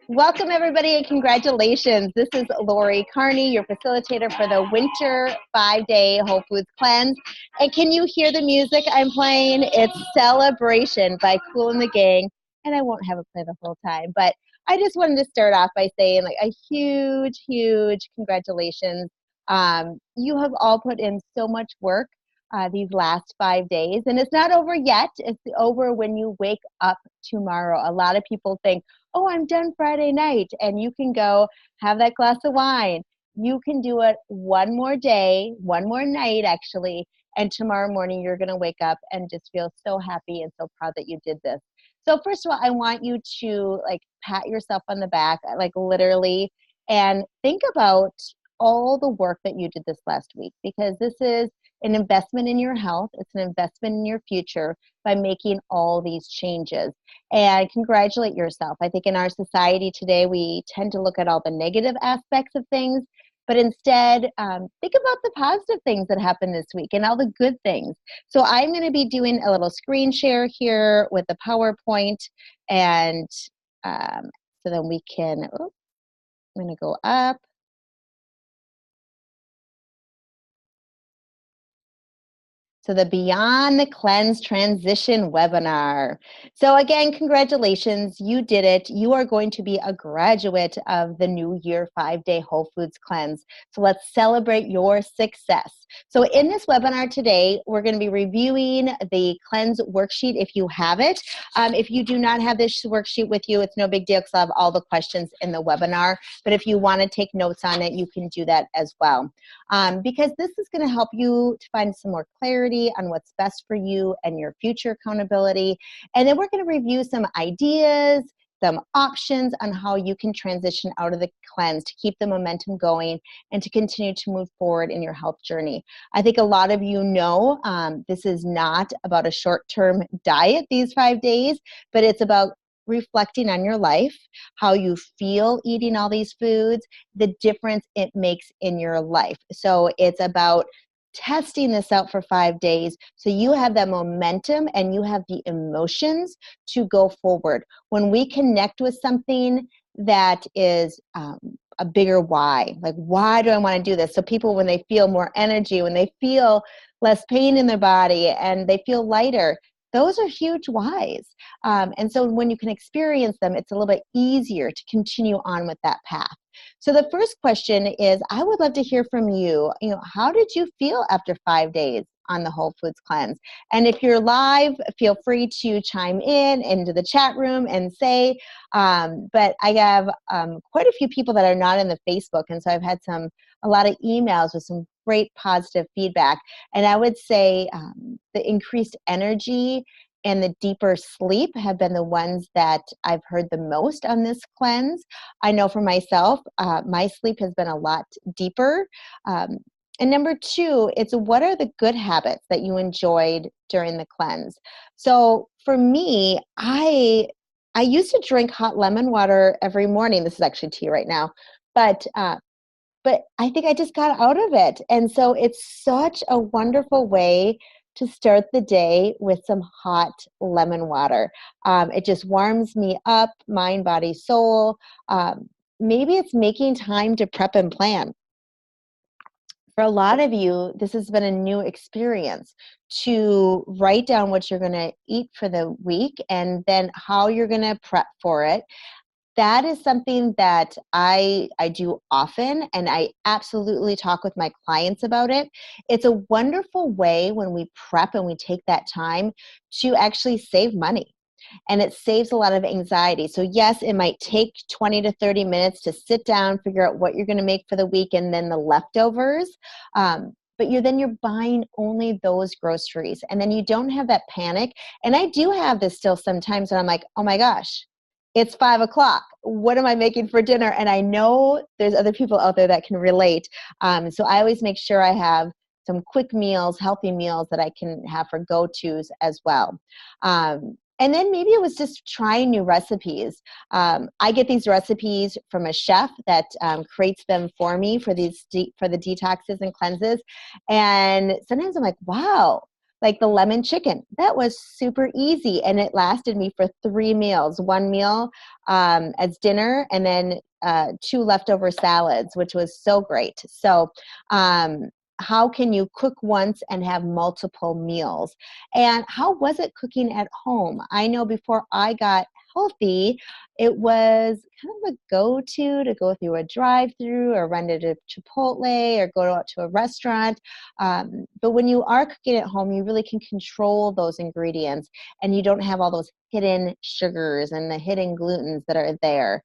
Welcome, everybody, and congratulations. This is Lori Kearney, your facilitator for the Winter 5-Day Whole Foods Cleanse. And can you hear the music I'm playing? It's Celebration by Kool and the Gang. And I won't have it play the whole time, but I just wanted to start off by saying like a huge, huge congratulations. You have all put in so much work these last 5 days, and it's not over yet. It's over when you wake up tomorrow. A lot of people think, oh, I'm done Friday night, and you can go have that glass of wine. You can do it one more day, one more night actually, and tomorrow morning you're going to wake up and just feel so happy and so proud that you did this. So first of all, I want you to like pat yourself on the back, like literally, and think about all the work that you did this last week, because this is an investment in your health. It's an investment in your future by making all these changes. And congratulate yourself. I think in our society today, we tend to look at all the negative aspects of things, but instead think about the positive things that happened this week and all the good things. So I'm going to be doing a little screen share here with the PowerPoint. And so then we can, I'm going to go up. So the Beyond the Cleanse Transition webinar. So again, congratulations, you did it. You are going to be a graduate of the New Year 5-Day Whole Foods Cleanse. So let's celebrate your success. So in this webinar today, we're going to be reviewing the cleanse worksheet if you have it. If you do not have this worksheet with you, it's no big deal because I'll have all the questions in the webinar. But if you want to take notes on it, you can do that as well. Because this is going to help you to find some more clarity on what's best for you and your future accountability. And then we're going to review some ideas, some options on how you can transition out of the cleanse to keep the momentum going and to continue to move forward in your health journey. I think a lot of you know this is not about a short-term diet these 5 days, but it's about reflecting on your life, how you feel eating all these foods, the difference it makes in your life. So it's about testing this out for 5 days so you have that momentum and you have the emotions to go forward. When we connect with something that is a bigger why, like why do I want to do this? So people, when they feel more energy, when they feel less pain in their body and they feel lighter, those are huge whys. And so when you can experience them, it's a little bit easier to continue on with that path. So the first question is, I would love to hear from you. How did you feel after 5 days on the Whole Foods Cleanse? And if you're live, feel free to chime in into the chat room and say, but I have quite a few people that are not in the Facebook. And so I've had a lot of emails with some great positive feedback. And I would say the increased energy and the deeper sleep have been the ones that I've heard the most on this cleanse. I know for myself, my sleep has been a lot deeper. And number two, it's what are the good habits that you enjoyed during the cleanse? So for me, I used to drink hot lemon water every morning. This is actually tea right now, but I think I just got out of it. And so it's such a wonderful way to start the day with some hot lemon water. It just warms me up, mind, body, soul. Maybe it's making time to prep and plan. For a lot of you, this has been a new experience to write down what you're going to eat for the week and then how you're going to prep for it. That is something that I do often, and I absolutely talk with my clients about it. It's a wonderful way when we prep and we take that time to actually save money. And it saves a lot of anxiety. So yes, it might take 20 to 30 minutes to sit down, figure out what you're going to make for the week, and then the leftovers. But you're buying only those groceries, and then you don't have that panic. And I do have this still sometimes, and I'm like, oh my gosh, it's 5 o'clock. What am I making for dinner? And I know there's other people out there that can relate. So I always make sure I have some quick meals, healthy meals that I can have for go-tos as well. And then maybe it was just trying new recipes. I get these recipes from a chef that creates them for me for the detoxes and cleanses. And sometimes I'm like, wow, like the lemon chicken. That was super easy, and it lasted me for 3 meals. One meal as dinner, and then 2 leftover salads, which was so great. So how can you cook once and have multiple meals? And how was it cooking at home? I know before I got healthy, it was kind of a go-to to go through a drive-through or run to Chipotle or go out to a restaurant. But when you are cooking at home, you really can control those ingredients, and you don't have all those hidden sugars and the hidden glutens that are there.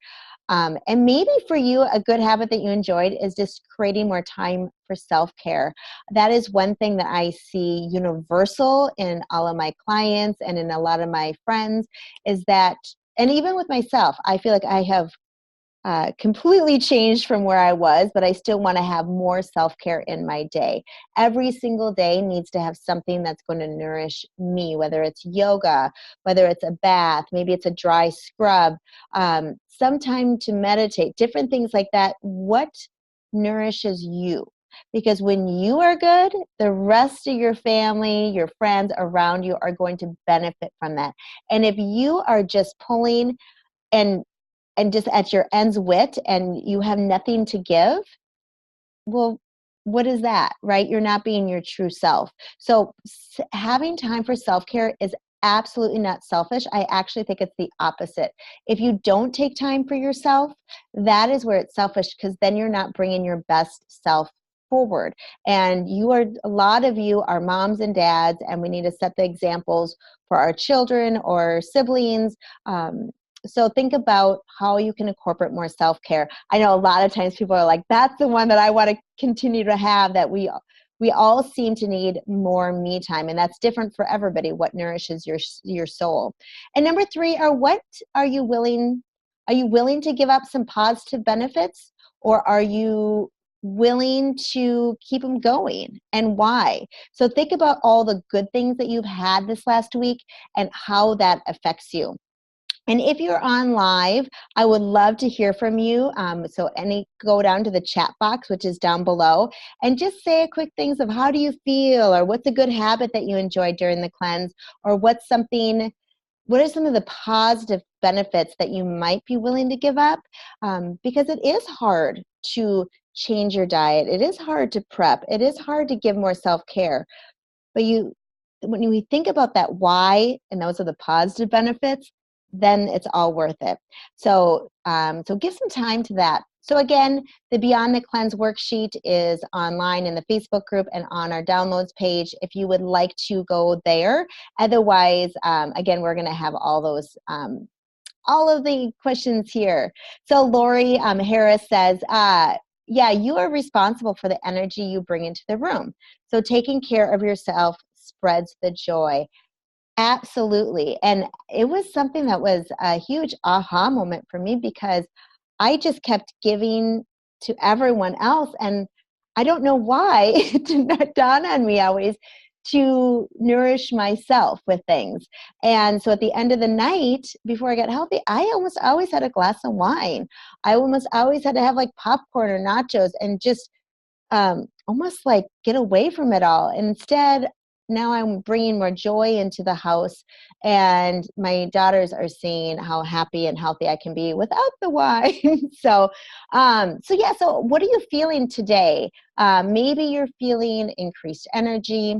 And maybe for you, a good habit that you enjoyed is just creating more time for self-care. That is one thing that I see universal in all of my clients and in a lot of my friends is that, and even with myself, I feel like I have completely changed from where I was, but I still want to have more self-care in my day. Every single day needs to have something that's going to nourish me, whether it's yoga, whether it's a bath, maybe it's a dry scrub, some time to meditate, different things like that. What nourishes you? Because when you are good, the rest of your family, your friends around you are going to benefit from that. And if you are just pulling and just at your end's wit and you have nothing to give, well, what is that, right? You're not being your true self. So having time for self-care is absolutely not selfish. I actually think it's the opposite. If you don't take time for yourself, that is where it's selfish, because then you're not bringing your best self forward. And a lot of you are moms and dads, and we need to set the examples for our children or siblings. So think about how you can incorporate more self-care. I know a lot of times people are like, that's the one that I want to continue to have, that we all seem to need more me time, and that's different for everybody, what nourishes your soul. And number 3 what are you willing to give up some positive benefits, or are you willing to keep them going, and why? So think about all the good things that you've had this last week and how that affects you. And if you're on live, I would love to hear from you. So go down to the chat box, which is down below, and just say a quick things of how do you feel, or what's a good habit that you enjoyed during the cleanse, or what are some of the positive benefits that you might be willing to give up? Because it is hard to change your diet. It is hard to prep. It is hard to give more self-care. But when we think about that why, and those are the positive benefits, then it's all worth it. So, so give some time to that. So again, the Beyond the Cleanse worksheet is online in the Facebook group and on our downloads page if you would like to go there. Otherwise, again, we're going to have all of the questions here. So Lori Harris says, yeah, you are responsible for the energy you bring into the room. So taking care of yourself spreads the joy. Absolutely. And it was something that was a huge aha moment for me, because I just kept giving to everyone else. And I don't know why it did not dawn on me always to nourish myself with things. And so at the end of the night, before I got healthy, I almost always had a glass of wine. I almost always had to have like popcorn or nachos and just almost like get away from it all. Instead, now I'm bringing more joy into the house, and my daughters are seeing how happy and healthy I can be without the wine. So what are you feeling today? Maybe you're feeling increased energy.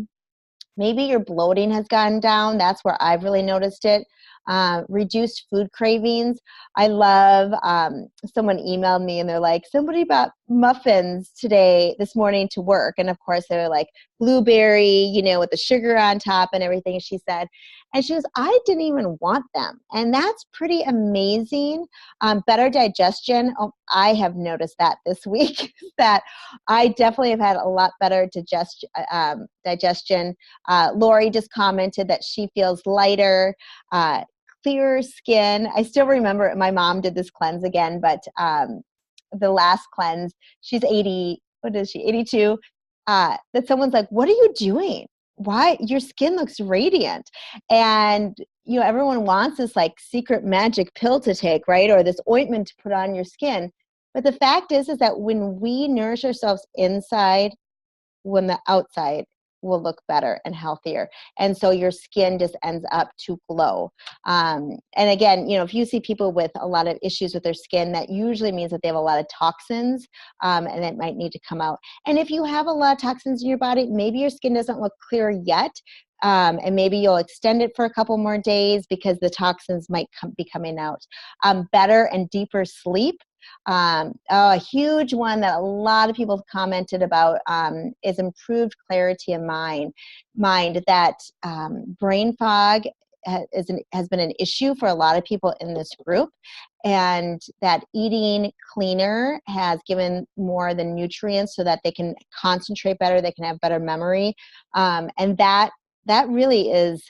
Maybe your bloating has gone down. That's where I've really noticed it. Reduced food cravings. I love, someone emailed me and they're like, somebody bought muffins this morning to work. And of course they're like blueberry, with the sugar on top and everything, she said. And she goes, I didn't even want them. And that's pretty amazing. Better digestion. Oh, I have noticed that this week, that I definitely have had a lot better digestion. Lori just commented that she feels lighter, clearer skin. I still remember my mom did this cleanse again, but the last cleanse, she's 80, what is she, 82, that someone's like, what are you doing? Why? Your skin looks radiant. And, everyone wants this like secret magic pill to take, right? Or this ointment to put on your skin. But the fact is that when we nourish ourselves inside, when the outside will look better and healthier. And so your skin just ends up to glow. And again, if you see people with a lot of issues with their skin, that usually means that they have a lot of toxins, and it might need to come out. And if you have a lot of toxins in your body, maybe your skin doesn't look clear yet. And maybe you'll extend it for a couple more days because the toxins might be coming out. Better and deeper sleep. A huge one that a lot of people have commented about is improved clarity of mind. That brain fog has been an issue for a lot of people in this group, and that eating cleaner has given more of the nutrients so that they can concentrate better, they can have better memory, and that really is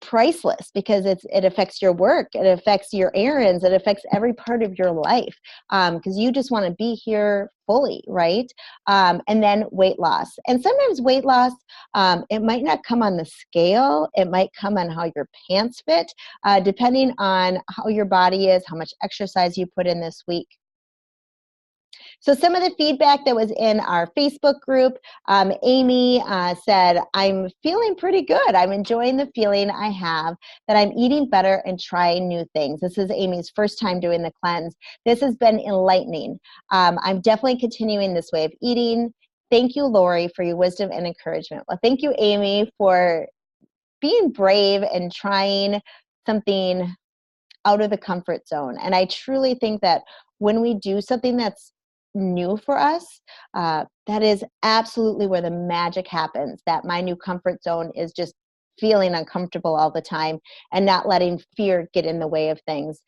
priceless, because it affects your work, it affects your errands, it affects every part of your life, because you just want to be here fully, right? And then weight loss. And sometimes weight loss, it might not come on the scale, it might come on how your pants fit, depending on how your body is, how much exercise you put in this week. So some of the feedback that was in our Facebook group, Amy said, I'm feeling pretty good. I'm enjoying the feeling I have that I'm eating better and trying new things. This is Amy's first time doing the cleanse. This has been enlightening. I'm definitely continuing this way of eating. Thank you, Lori, for your wisdom and encouragement. Well, thank you, Amy, for being brave and trying something out of the comfort zone. And I truly think that when we do something that's new for us, that is absolutely where the magic happens. That my new comfort zone is just feeling uncomfortable all the time and not letting fear get in the way of things.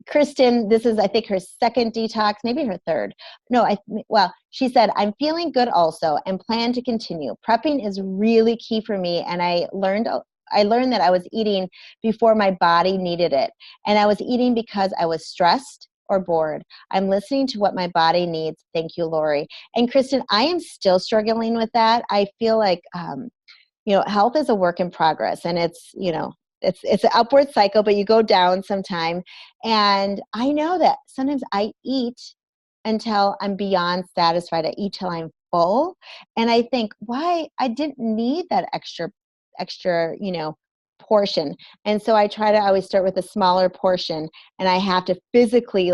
Kristen, this is, I think, her second detox, maybe her third. She said, I'm feeling good also and plan to continue. Prepping is really key for me, and I learned that I was eating before my body needed it. And I was eating because I was stressed or bored. I'm listening to what my body needs. Thank you, Lori. And Kristen, I am still struggling with that. I feel like, health is a work in progress, and it's an upward cycle, but you go down sometime. And I know that sometimes I eat until I'm beyond satisfied. I eat till I'm full. And I think, why? I didn't need that extra, portion. And so I try to always start with a smaller portion, and I have to physically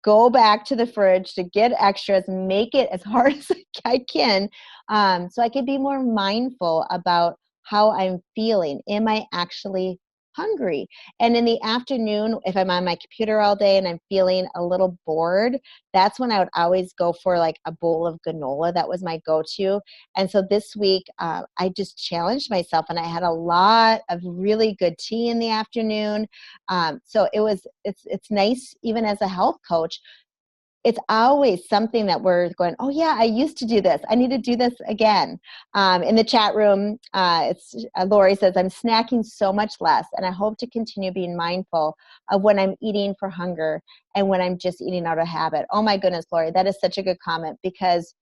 go back to the fridge to get extras, make it as hard as I can, so I can be more mindful about how I'm feeling. Am I actually hungry? And in the afternoon, if I'm on my computer all day and I'm feeling a little bored, that's when I would always go for a bowl of granola. That was my go-to. And so this week, I just challenged myself, and I had a lot of really good tea in the afternoon. So it's nice, even as a health coach. It's always something that we're going, oh yeah, I used to do this. I need to do this again. In the chat room, Lori says, I'm snacking so much less, and I hope to continue being mindful of when I'm eating for hunger and when I'm just eating out of habit. Oh my goodness, Lori, that is such a good comment, because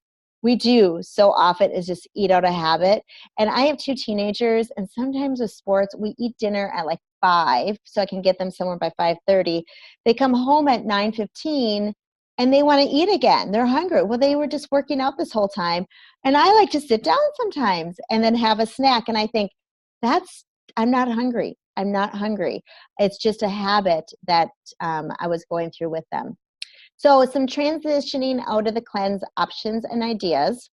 we do so often is just eat out of habit. And I have 2 teenagers, and sometimes with sports, we eat dinner at 5, so I can get them somewhere by 5:30. They come home at 9:15, and they want to eat again. They're hungry. Well, they were just working out this whole time. And I like to sit down sometimes and then have a snack. And I think I'm not hungry. I'm not hungry. It's just a habit that I was going through with them. So some transitioning out of the cleanse options and ideas.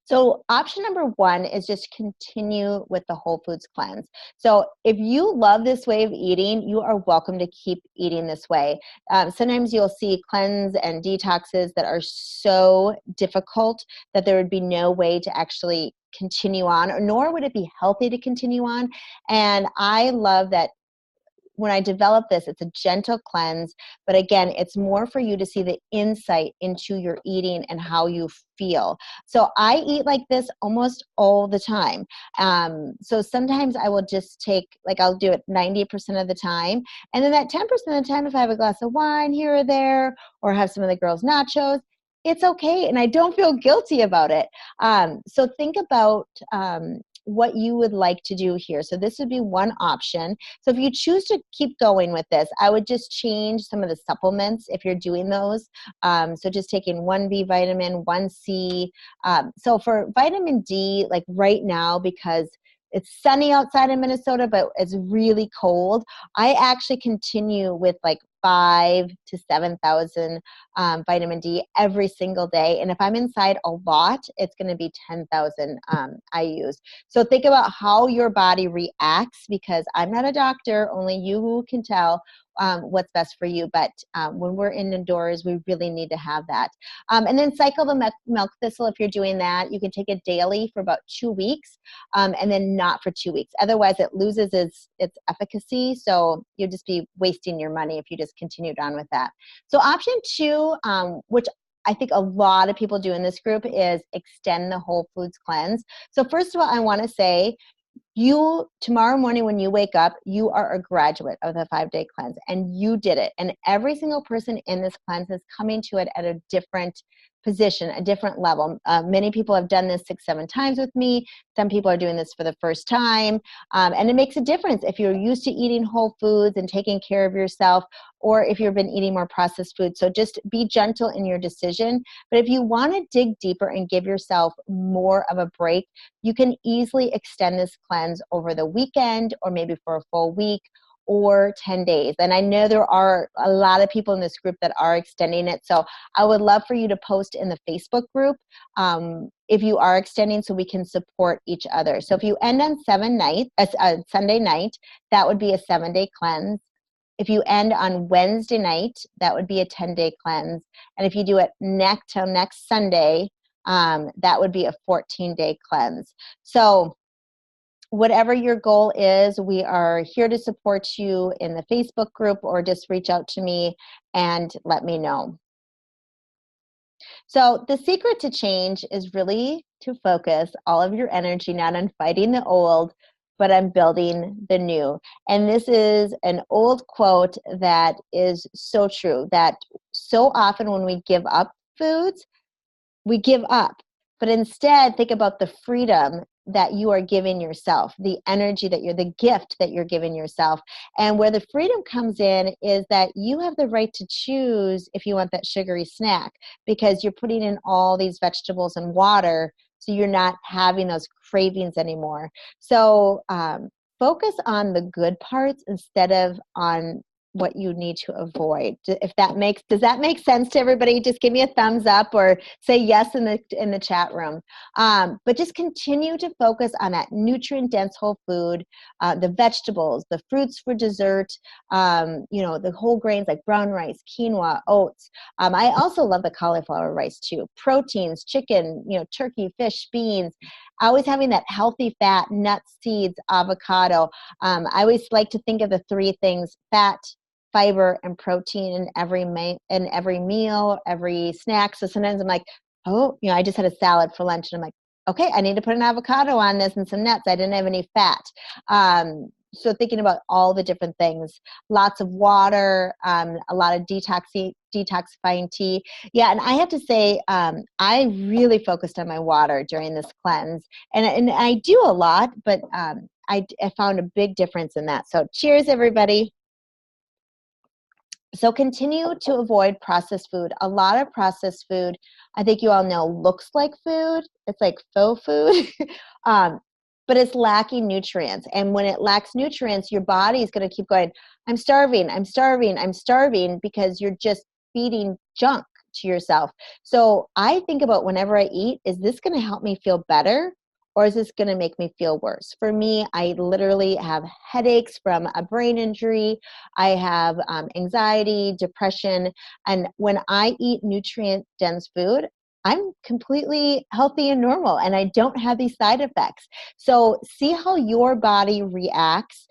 So option number 1 is just continue with the whole foods cleanse. So if you love this way of eating, you are welcome to keep eating this way. Sometimes you'll see cleanse and detoxes that are so difficult that there would be no way to actually continue on, or nor would it be healthy to continue on. And I love that when I develop this, it's a gentle cleanse, but again, it's more for you to see the insight into your eating and how you feel. So I eat like this almost all the time. So sometimes I will just take, I'll do it 90% of the time. And then that 10% of the time, if I have a glass of wine here or there, or have some of the girls' nachos, it's okay. And I don't feel guilty about it. So think about what you would like to do here. So this would be one option. So if you choose to keep going with this, I would just change some of the supplements if you're doing those. So just taking one B vitamin, one C. So for vitamin D, like right now, because it's sunny outside in Minnesota, but it's really cold, I actually continue with like 5 to 7,000 vitamin D every single day. And if I'm inside a lot, it's going to be 10,000 I use. So think about how your body reacts, because I'm not a doctor, only you can tell what's best for you. But when we're indoors, we really need to have that. And then cycle the milk thistle. If you're doing that, you can take it daily for about 2 weeks, and then not for 2 weeks. Otherwise, it loses its efficacy. So you'll just be wasting your money if you just continued on with that. So option 2, which I think a lot of people do in this group, is extend the whole foods cleanse. So first of all, I want to say, tomorrow morning when you wake up, you are a graduate of the 5-day cleanse, and you did it. And every single person in this cleanse is coming to it at a different position, a different level. Many people have done this 6-7 times with me. Some people are doing this for the first time. And it makes a difference if you're used to eating whole foods and taking care of yourself, or if you've been eating more processed food. So just be gentle in your decision. But if you want to dig deeper and give yourself more of a break, you can easily extend this cleanse over the weekend, or maybe for a full week, or 10 days. And I know there are a lot of people in this group that are extending it. So I would love for you to post in the Facebook group if you are extending, so we can support each other. So if you end on Sunday night, that would be a 7-day cleanse. If you end on Wednesday night, that would be a 10-day cleanse. And if you do it till next Sunday, that would be a 14-day cleanse. So whatever your goal is, we are here to support you in the Facebook group, or just reach out to me and let me know. So the secret to change is really to focus all of your energy not on fighting the old, but on building the new. And this is an old quote that is so true, that so often when we give up foods, we give up. But instead, think about the freedom that you are giving yourself, the energy the gift that you're giving yourself. And where the freedom comes in is that you have the right to choose if you want that sugary snack, because you're putting in all these vegetables and water, so you're not having those cravings anymore. So focus on the good parts instead of on what you need to avoid. Does that make sense to everybody? Just give me a thumbs up or say yes in the chat room. But just continue to focus on that nutrient-dense whole food, the vegetables, the fruits for dessert, the whole grains like brown rice, quinoa, oats. I also love the cauliflower rice too. Proteins, chicken, turkey, fish, beans. Always having that healthy fat, nuts, seeds, avocado. I always like to think of the 3 things: fat, fiber, and protein in every meal, every snack. So sometimes I'm like, I just had a salad for lunch, and I'm like, okay, I need to put an avocado on this and some nuts. I didn't have any fat. So thinking about all the different things, lots of water, a lot of detoxifying tea. Yeah, and I have to say, I really focused on my water during this cleanse, and I do a lot, but I found a big difference in that. So cheers, everybody. So continue to avoid processed food. A lot of processed food, I think you all know, looks like food. It's like faux food, but it's lacking nutrients. And when it lacks nutrients, your body is going to keep going, I'm starving, I'm starving, I'm starving, because you're just feeding junk to yourself. So I think about, whenever I eat, is this going to help me feel better, or is this going to make me feel worse? For me, I literally have headaches from a brain injury. I have anxiety, depression. And when I eat nutrient-dense food, I'm completely healthy and normal, and I don't have these side effects. So see how your body reacts.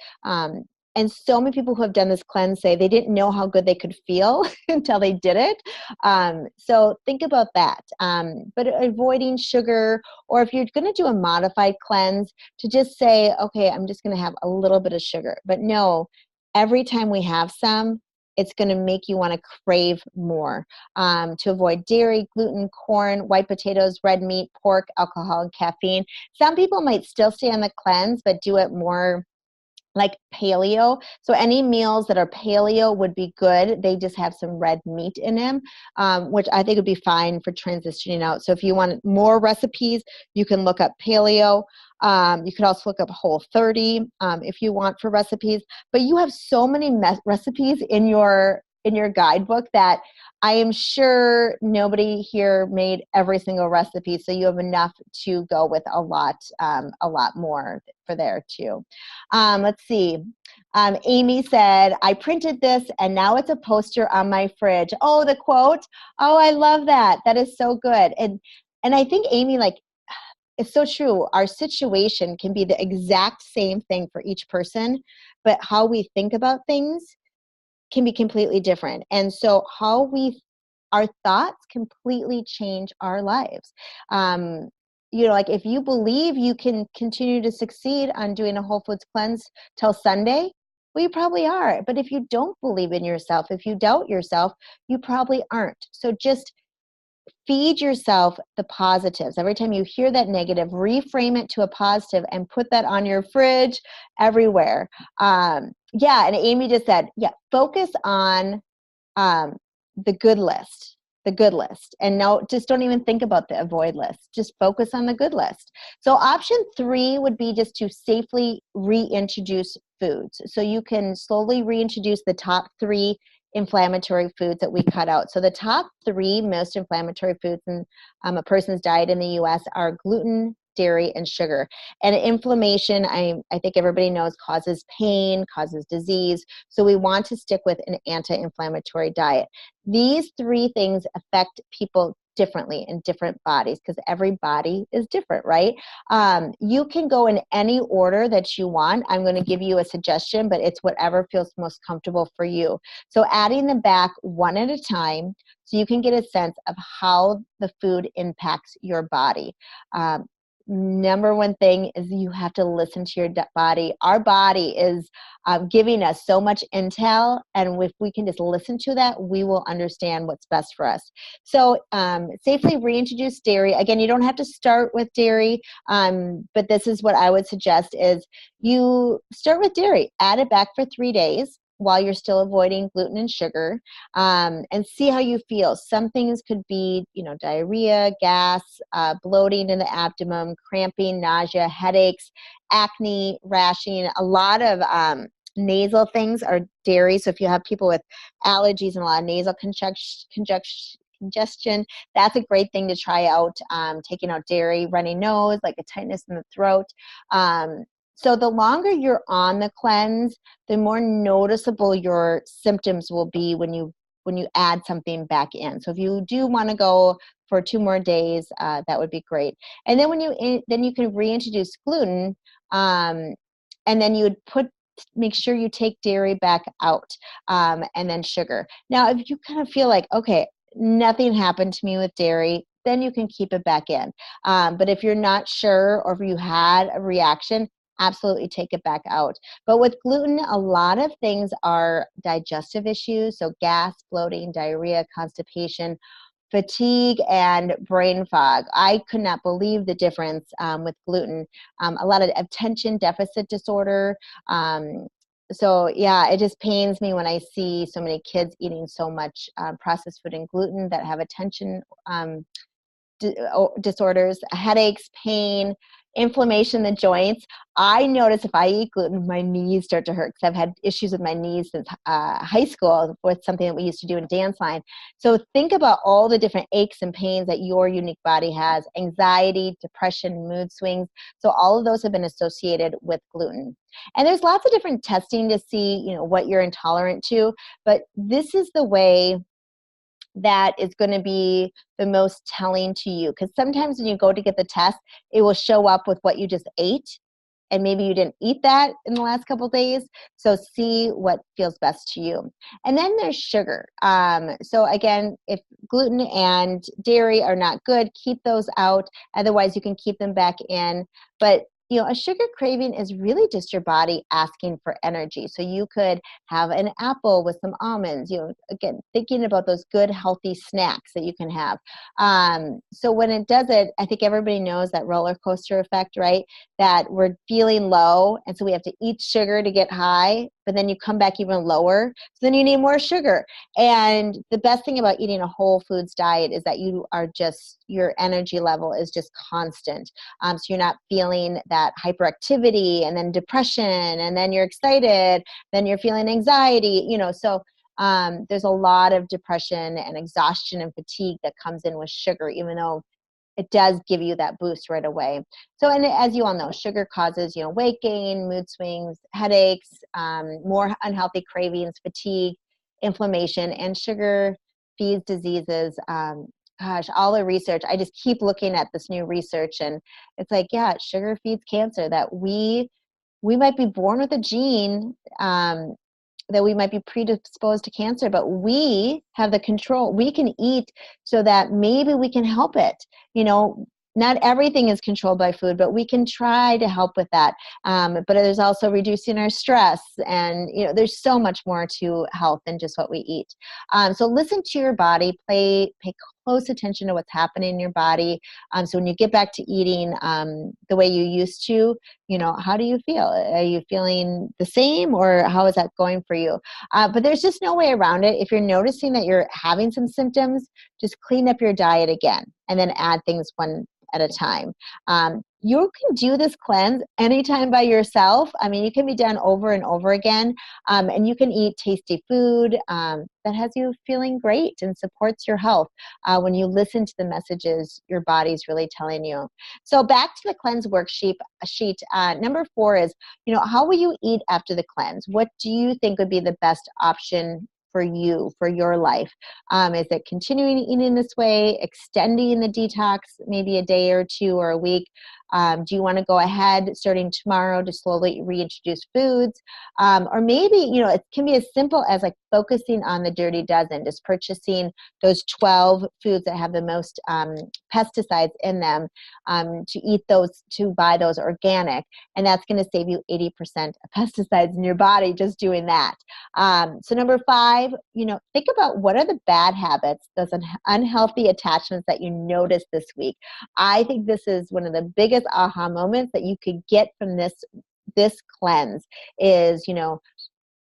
And so many people who have done this cleanse say they didn't know how good they could feel until they did it. So think about that. But avoiding sugar, or if you're going to do a modified cleanse, to just say, okay, I'm just going to have a little bit of sugar. But no, every time we have some, it's going to make you want to crave more. To avoid dairy, gluten, corn, white potatoes, red meat, pork, alcohol, and caffeine. Some people might still stay on the cleanse, but do it more like paleo. So any meals that are paleo would be good. They just have some red meat in them, which I think would be fine for transitioning out. So if you want more recipes, you can look up paleo. You could also look up Whole30 if you want for recipes. But you have so many recipes in your guidebook that I am sure nobody here made every single recipe. So you have enough to go with a lot more for there too. Let's see. Amy said, I printed this and now it's a poster on my fridge. Oh, the quote. Oh, I love that. That is so good. And I think, Amy, like, it's so true. Our situation can be the exact same thing for each person, but how we think about things can be completely different. And so our thoughts completely change our lives. Like if you believe you can continue to succeed on doing a whole foods cleanse till Sunday, well, you probably are. But if you don't believe in yourself, if you doubt yourself, you probably aren't. So just feed yourself the positives. Every time you hear that negative, reframe it to a positive and put that on your fridge everywhere. Yeah, and Amy just said, focus on the good list. The good list. And no, just don't even think about the avoid list. Just focus on the good list. So option 3 would be just to safely reintroduce foods. So you can slowly reintroduce the top 3 inflammatory foods that we cut out. So the top 3 most inflammatory foods in a person's diet in the US are gluten, dairy, and sugar. And inflammation, I think everybody knows, causes pain, causes disease. So we want to stick with an anti-inflammatory diet. These 3 things affect people differently in different bodies because every body is different, right? You can go in any order that you want. I'm going to give you a suggestion, but it's whatever feels most comfortable for you. So adding them back one at a time so you can get a sense of how the food impacts your body. Number one thing is you have to listen to your body. Our body is giving us so much intel, and if we can just listen to that, we will understand what's best for us. So safely reintroduce dairy. Again, you don't have to start with dairy, but this is what I would suggest is you start with dairy. Add it back for 3 days while you're still avoiding gluten and sugar, and see how you feel. Some things could be, diarrhea, gas, bloating in the abdomen, cramping, nausea, headaches, acne, rashing. A lot of nasal things are dairy. So if you have people with allergies and a lot of nasal congestion, that's a great thing to try out, taking out dairy, runny nose, like a tightness in the throat. So the longer you're on the cleanse, the more noticeable your symptoms will be when you add something back in. So if you do want to go for 2 more days, that would be great. And then then you can reintroduce gluten, and then you would make sure you take dairy back out, and then sugar. Now, if you kind of feel like, okay, nothing happened to me with dairy, then you can keep it back in. But if you're not sure or if you had a reaction, absolutely take it back out. But with gluten, a lot of things are digestive issues. So gas, bloating, diarrhea, constipation, fatigue, and brain fog. I could not believe the difference with gluten. A lot of attention deficit disorder. So yeah, it just pains me when I see so many kids eating so much processed food and gluten that have attention disorders, headaches, pain, inflammation in the joints. I notice if I eat gluten, my knees start to hurt because I've had issues with my knees since high school with something that we used to do in dance line. So think about all the different aches and pains that your unique body has: anxiety, depression, mood swings. So all of those have been associated with gluten. And there's lots of different testing to see, what you're intolerant to, but this is the way that is going to be the most telling to you. Because sometimes when you go to get the test, it will show up with what you just ate, and maybe you didn't eat that in the last couple of days. So see what feels best to you. And then there's sugar. So again, if gluten and dairy are not good, keep those out. Otherwise, you can keep them back in. But a sugar craving is really just your body asking for energy. So you could have an apple with some almonds, again, thinking about those good, healthy snacks that you can have. So when it does it, I think everybody knows that roller coaster effect, right? That we're feeling low, and so we have to eat sugar to get high, but then you come back even lower, so then you need more sugar. And the best thing about eating a whole foods diet is that your energy level is just constant. So you're not feeling that hyperactivity and then depression, and then you're excited, then you're feeling anxiety, so there's a lot of depression and exhaustion and fatigue that comes in with sugar, even though it does give you that boost right away. So, and as you all know, sugar causes, weight gain, mood swings, headaches, more unhealthy cravings, fatigue, inflammation, and sugar feeds diseases. Gosh, all the research, I just keep looking at this new research, and it's like, yeah, sugar feeds cancer. That we might be born with a gene, that we might be predisposed to cancer, but we have the control. We can eat so that maybe we can help it. Not everything is controlled by food, but we can try to help with that. But there's also reducing our stress, and there's so much more to health than just what we eat. So listen to your body, pay close attention to what's happening in your body. So when you get back to eating the way you used to, how do you feel? Are you feeling the same, or how is that going for you? But there's just no way around it. If you're noticing that you're having some symptoms, just clean up your diet again, and then add things one at a time. You can do this cleanse anytime by yourself. I mean, you can be done over and over again, and you can eat tasty food that has you feeling great and supports your health when you listen to the messages your body's really telling you. So back to the cleanse worksheet. Number 4 is, how will you eat after the cleanse? What do you think would be the best option for you, for your life? Is it continuing eating this way, extending the detox, maybe a day or 2 or a week? Do you want to go ahead starting tomorrow to slowly reintroduce foods? Or maybe, it can be as simple as like focusing on the dirty dozen, just purchasing those 12 foods that have the most pesticides in them, to buy those organic. And that's going to save you 80% of pesticides in your body just doing that. So number 5, think about what are the bad habits, those unhealthy attachments that you noticed this week. I think this is one of the biggest aha moments that you could get from this cleanse is,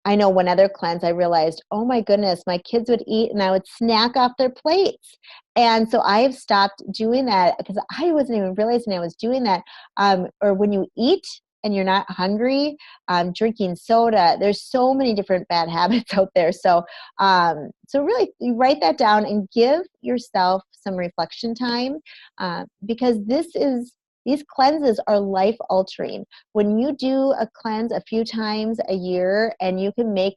I know one other cleanse, I realized, oh my goodness, my kids would eat and I would snack off their plates. And so I have stopped doing that because I wasn't even realizing I was doing that. Or when you eat and you're not hungry, drinking soda, there's so many different bad habits out there. So, so really you write that down and give yourself some reflection time, because these cleanses are life altering. When you do a cleanse a few times a year and you can make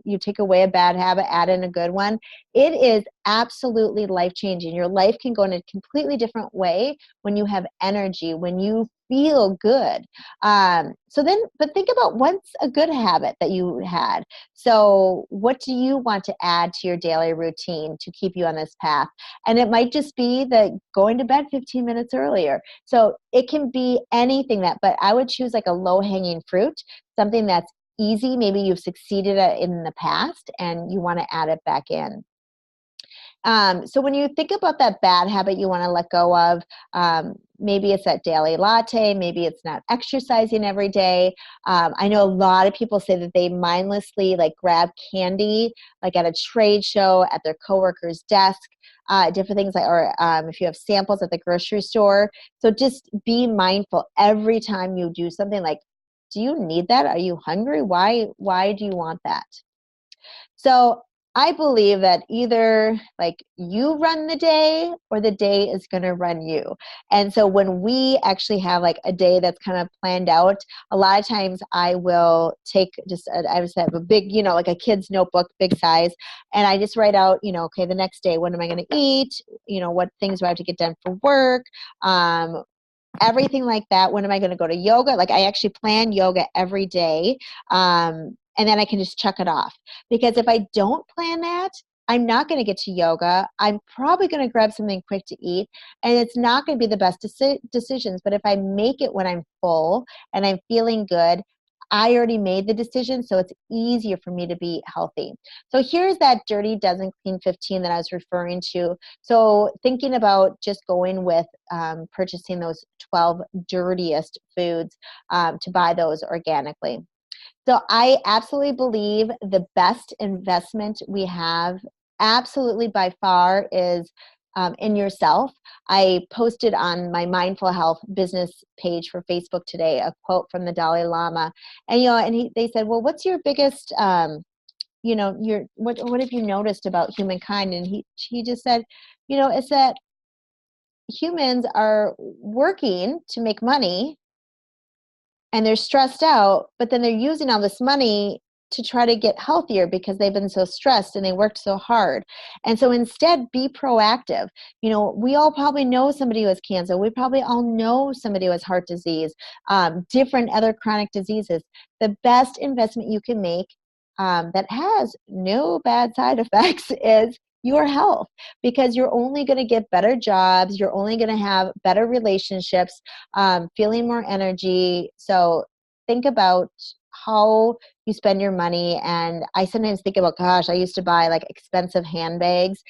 you take away a bad habit, add in a good one, it is absolutely life changing. Your life can go in a completely different way when you have energy, when you feel good. But think about what's a good habit that you had. So what do you want to add to your daily routine to keep you on this path? And it might just be that going to bed 15 minutes earlier. So it can be anything but I would choose like a low hanging fruit, something that's easy. Maybe you've succeeded at in the past and you want to add it back in. So when you think about that bad habit you want to let go of, maybe it's that daily latte, maybe it's not exercising every day. I know a lot of people say that they mindlessly like grab candy, like at a trade show, at their coworker's desk, different things or if you have samples at the grocery store. So just be mindful every time you do something like, do you need that? Are you hungry? Why do you want that? So I believe that either like you run the day or the day is going to run you. And so when we actually have like a day that's kind of planned out, a lot of times I will take I just have a big, like a kid's notebook, big size. And I just write out, okay, the next day, what am I going to eat? What things do I have to get done for work? Everything like that. When am I going to go to yoga? Like I actually plan yoga every day. And then I can just check it off. Because if I don't plan that, I'm not going to get to yoga. I'm probably going to grab something quick to eat, and it's not going to be the best decisions. But if I make it when I'm full and I'm feeling good, I already made the decision, so it's easier for me to be healthy. So here's that Dirty Dozen Clean 15 that I was referring to. So thinking about just going with purchasing those 12 dirtiest foods to buy those organically. So I absolutely believe the best investment we have, absolutely by far, is in yourself. I posted on my Mindful Health business page for Facebook today a quote from the Dalai Lama, and they said, "Well, what's your biggest, what have you noticed about humankind?" And he just said, it's that humans are working to make money and they're stressed out, but then they're using all this money to try to get healthier because they've been so stressed and they worked so hard. And so instead, be proactive. We all probably know somebody who has cancer. We probably all know somebody who has heart disease, different other chronic diseases. The best investment you can make that has no bad side effects is your health, because you're only going to get better jobs. You're only going to have better relationships, feeling more energy. So think about how you spend your money. And I sometimes think about, gosh, I used to buy like expensive handbags.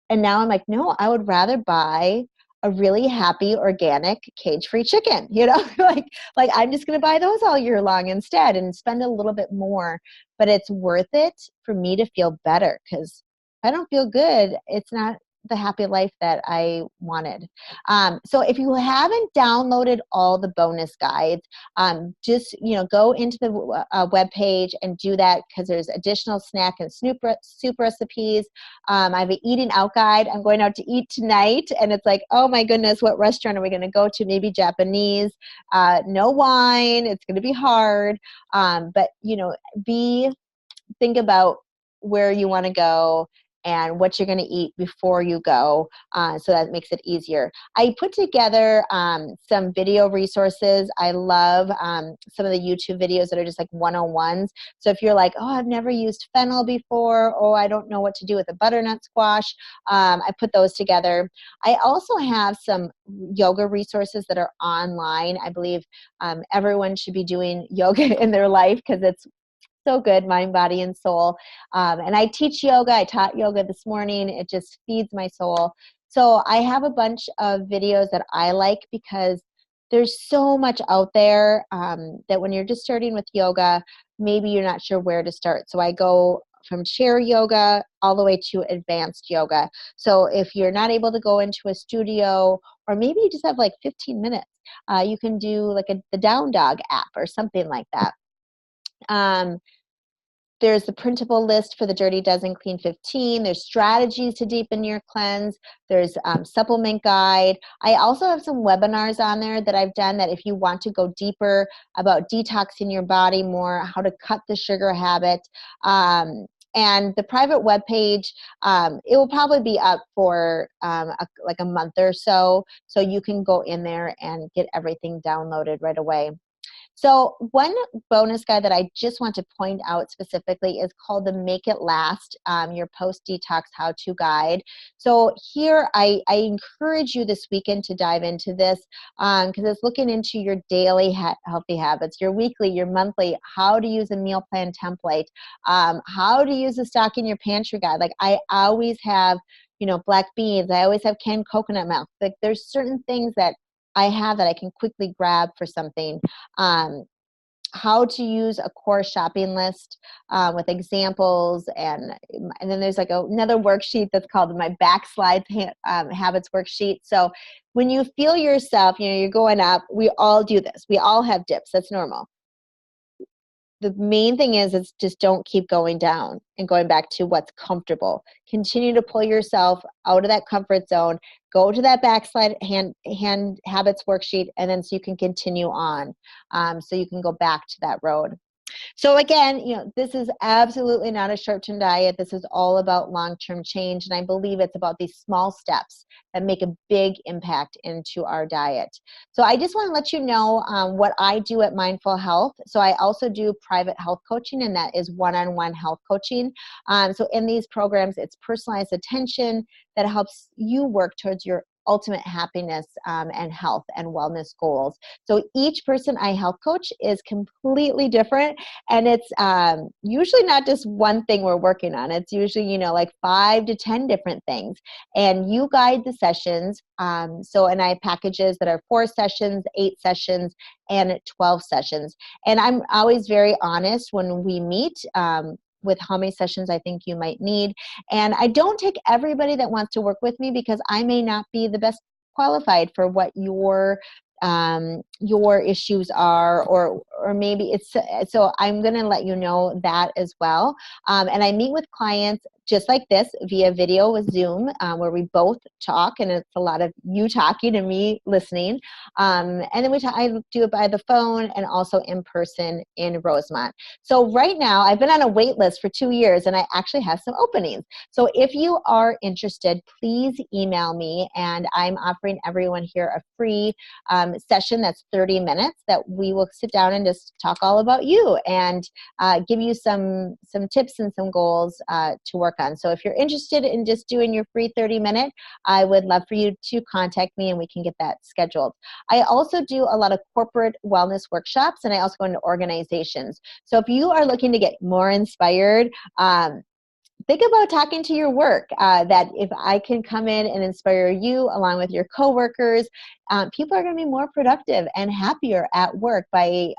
And now I'm like, no, I would rather buy a really happy, organic, cage-free chicken, like I'm just going to buy those all year long instead and spend a little bit more. But it's worth it for me to feel better, because if I don't feel good, it's not the happy life that I wanted. So if you haven't downloaded all the bonus guides, just go into the web page and do that, because there's additional snack and soup recipes. I have an eating out guide. I'm going out to eat tonight, and it's like, oh my goodness, what restaurant are we going to go to? Maybe Japanese. No wine. It's going to be hard. But think about where you want to go and what you're going to eat before you go, so that makes it easier. I put together some video resources. I love some of the YouTube videos that are just like one-on-ones. So if you're like, oh, I've never used fennel before, or I don't know what to do with a butternut squash, I put those together. I also have some yoga resources that are online. I believe everyone should be doing yoga in their life, because it's so good, mind, body, and soul. And I teach yoga. I taught yoga this morning. It just feeds my soul. So I have a bunch of videos that I like, because there's so much out there that when you're just starting with yoga, maybe you're not sure where to start. So I go from chair yoga all the way to advanced yoga. So if you're not able to go into a studio, or maybe you just have like 15 minutes, you can do like the Down Dog app or something like that. There's the printable list for the Dirty Dozen Clean 15. There's strategies to deepen your cleanse. There's supplement guide. I also have some webinars on there that I've done, that if you want to go deeper about detoxing your body more, how to cut the sugar habit. And the private webpage, it will probably be up for like a month or so. So you can go in there and get everything downloaded right away. So one bonus guide that I just want to point out specifically is called the Make It Last, your post-detox how-to guide. So here I encourage you this weekend to dive into this, because it's looking into your daily healthy habits, your weekly, your monthly, how to use a meal plan template, how to use a stock in your pantry guide. Like I always have, black beans. I always have canned coconut milk. Like there's certain things that I have that I can quickly grab for something. How to use a core shopping list with examples, and then there's like another worksheet that's called my backslide habits worksheet. So when you feel yourself, you're going up, we all do this. We all have dips. That's normal. The main thing is just don't keep going down and going back to what's comfortable. Continue to pull yourself out of that comfort zone. Go to that backslide hand habits worksheet, and then so you can continue on. So you can go back to that road. So again, this is absolutely not a short-term diet. This is all about long-term change. And I believe it's about these small steps that make a big impact into our diet. So I just want to let you know what I do at Mindful Health. So I also do private health coaching, and that is one-on-one health coaching. So in these programs, it's personalized attention that helps you work towards your ultimate happiness and health and wellness goals. So each person I health coach is completely different, and it's usually not just one thing we're working on. It's usually, like 5 to 10 different things. And you guide the sessions. And I have packages that are 4 sessions, 8 sessions, and 12 sessions. And I'm always very honest when we meet with how many sessions I think you might need. And I don't take everybody that wants to work with me because I may not be the best qualified for what your issues are, or maybe it's, so I'm going to let you know that as well. And I meet with clients just like this via video with Zoom, where we both talk, and it's a lot of you talking and me listening. And then I do it by the phone and also in person in Rosemont. So right now, I've been on a wait list for 2 years, and I actually have some openings. So if you are interested, please email me, and I'm offering everyone here a free session that's 30 minutes that we will sit down and just talk all about you and give you some tips and some goals to work on. So if you're interested in just doing your free 30-minute, I would love for you to contact me and we can get that scheduled. I also do a lot of corporate wellness workshops, and I also go into organizations. So if you are looking to get more inspired, think about talking to your work, that if I can come in and inspire you along with your coworkers, people are going to be more productive and happier at work by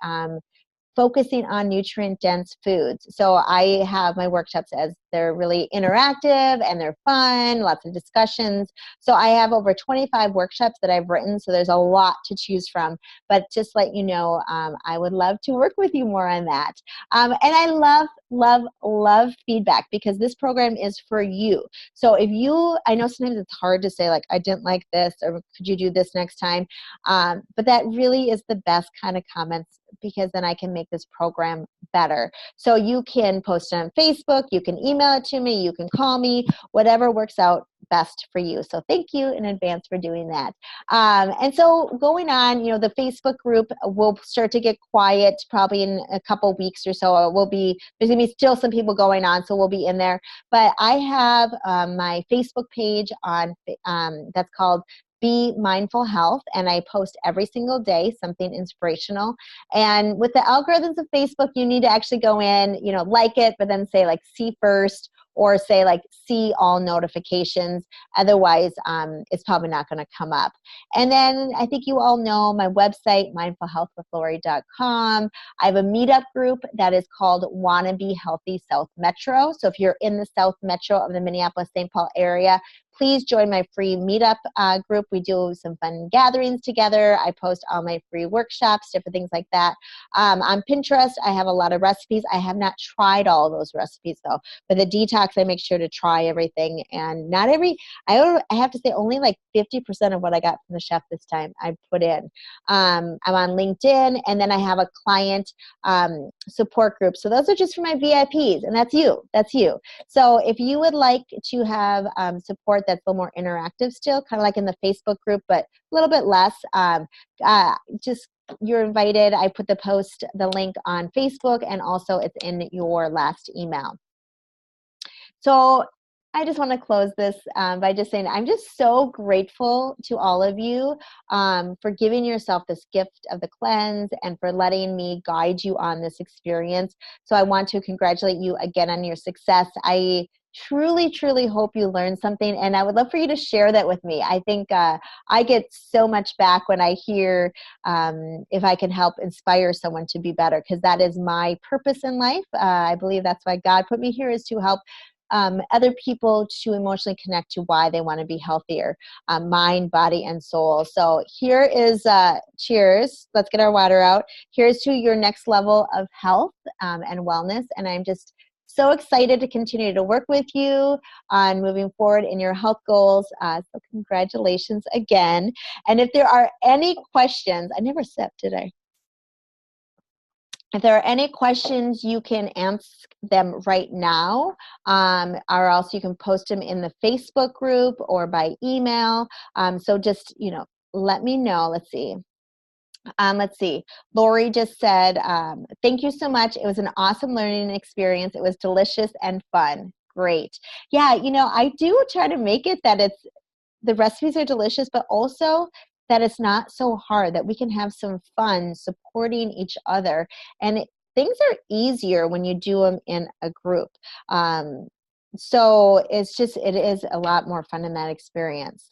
focusing on nutrient-dense foods. So I have my workshops as they're really interactive and they're fun, lots of discussions. So I have over 25 workshops that I've written, so there's a lot to choose from. But just let you know, I would love to work with you more on that. And I love feedback, because this program is for you. So I know sometimes it's hard to say, like, I didn't like this, or could you do this next time? But that really is the best kind of comments, because then I can make this program better. So you can post it on Facebook, you can email it to me, you can call me, whatever works out best for you. So thank you in advance for doing that. And so going on, the Facebook group will start to get quiet probably in a couple weeks or so. There's going to be still some people going on, so we'll be in there. But I have my Facebook page on that's called Be Mindful Health, and I post every single day something inspirational. And with the algorithms of Facebook, you need to actually go in, like it, but then say like see first, or say like see all notifications. Otherwise, it's probably not going to come up. And then I think you all know my website, mindfulhealthwithlori.com. I have a meetup group that is called Wanna Be Healthy South Metro. So if you're in the South Metro of the Minneapolis-St. Paul area, please join my free meetup group. We do some fun gatherings together. I post all my free workshops, different things like that. On Pinterest, I have a lot of recipes. I have not tried all those recipes though. For the detox, I make sure to try everything. And I have to say only like 50% of what I got from the chef this time I put in. I'm on LinkedIn, and then I have a client support group. So those are just for my VIPs, and that's you. So if you would like to have support that's a little more interactive still, kind of like in the Facebook group, but a little bit less, just you're invited. I put the link on Facebook, and also it's in your last email. So I just want to close this by just saying I'm just so grateful to all of you for giving yourself this gift of the cleanse and for letting me guide you on this experience. So I want to congratulate you again on your success. I truly, truly hope you learned something, and I would love for you to share that with me. I think I get so much back when I hear if I can help inspire someone to be better, because that is my purpose in life. I believe that's why God put me here, is to help other people to emotionally connect to why they want to be healthier, mind, body, and soul. So here is, cheers. Let's get our water out. Here's to your next level of health and wellness. And I'm just so excited to continue to work with you on moving forward in your health goals. So congratulations again. And if there are any questions, I never sipped, did I? If there are any questions, you can ask them right now, or else you can post them in the Facebook group or by email. So just, let me know. Let's see. Lori just said, thank you so much. It was an awesome learning experience. It was delicious and fun. Great. Yeah, I do try to make it that the recipes are delicious, but also that it's not so hard, that we can have some fun supporting each other. And things are easier when you do them in a group. So it is a lot more fun in that experience.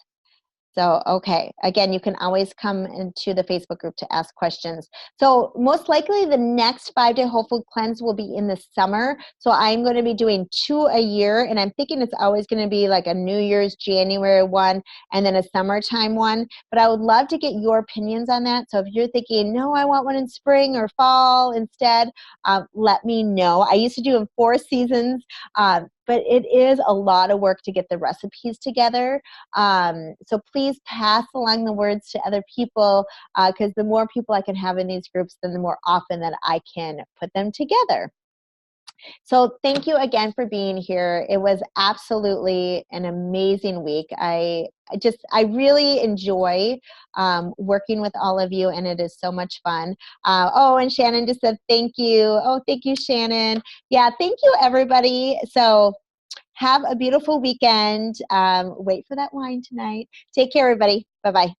So, okay. Again, you can always come into the Facebook group to ask questions. So most likely the next 5-day whole food cleanse will be in the summer. So I'm going to be doing 2 a year, and I'm thinking it's always going to be like a New Year's January one and then a summertime one. But I would love to get your opinions on that. So if you're thinking, no, I want one in spring or fall instead, let me know. I used to do them 4 seasons, but it is a lot of work to get the recipes together. So please pass along the words to other people, because the more people I can have in these groups, then the more often that I can put them together. So thank you again for being here. It was absolutely an amazing week. I really enjoy working with all of you, and it is so much fun. And Shannon just said thank you. Oh, thank you, Shannon. Yeah, thank you, everybody. So have a beautiful weekend. Wait for that wine tonight. Take care, everybody. Bye-bye.